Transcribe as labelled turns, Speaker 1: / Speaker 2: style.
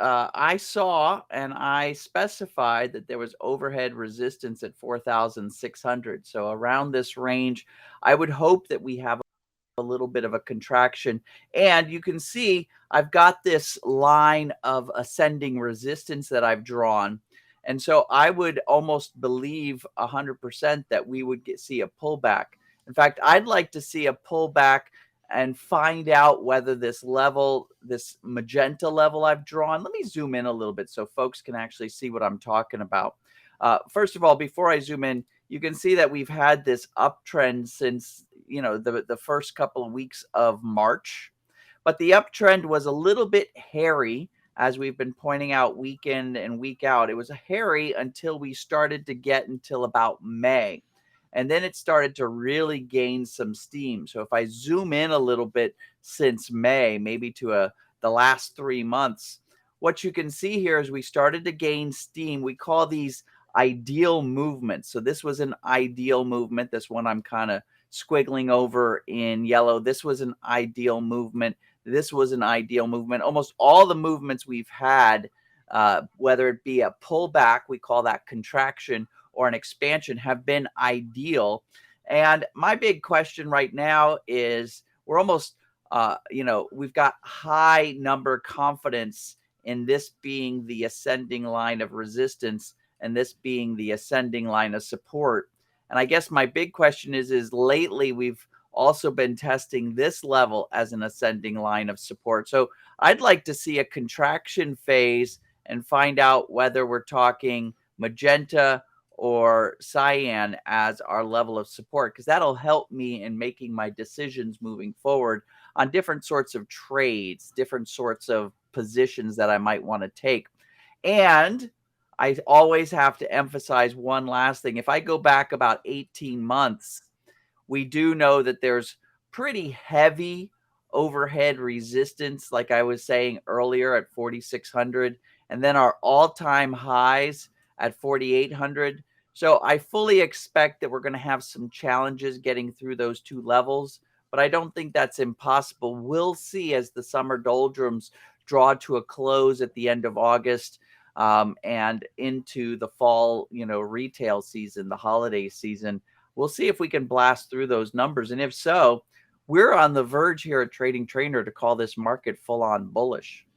Speaker 1: I saw and I specified that there was overhead resistance at 4,600. So around this range, I would hope that we have a little bit of a contraction. And you can see I've got this line of ascending resistance that I've drawn. And so I would almost believe 100% that we would see a pullback. In fact, I'd like to see a pullback and find out whether this level, this magenta level I've drawn, let me zoom in a little bit so folks can actually see what I'm talking about. First of all, before I zoom in, you can see that we've had this uptrend since, the first couple of weeks of March, but the uptrend was a little bit hairy, as we've been pointing out week in and week out. It was hairy until we started to get until about May. And then it started to really gain some steam. So if I zoom in a little bit since May, maybe to the last 3 months, what you can see here is we started to gain steam. We call these ideal movements. So this was an ideal movement. This one I'm kind of squiggling over in yellow. This was an ideal movement. This was an ideal movement. Almost all the movements we've had, whether it be a pullback, we call that contraction, or an expansion, have been ideal. And my big question right now is we're almost, we've got high number confidence in this being the ascending line of resistance and this being the ascending line of support. And I guess my big question is lately we've also been testing this level as an ascending line of support. So I'd like to see a contraction phase and find out whether we're talking magenta or cyan as our level of support, because that'll help me in making my decisions moving forward on different sorts of trades, different sorts of positions that I might want to take. And I always have to emphasize one last thing. If I go back about 18 months, we do know that there's pretty heavy overhead resistance, like I was saying earlier, at 4,600, and then our all-time highs at 4,800. So I fully expect that we're going to have some challenges getting through those two levels, but I don't think that's impossible. We'll see as the summer doldrums draw to a close at the end of August, and into the fall, retail season, the holiday season. We'll see if we can blast through those numbers. And if so, we're on the verge here at Trading Trainer to call this market full on bullish.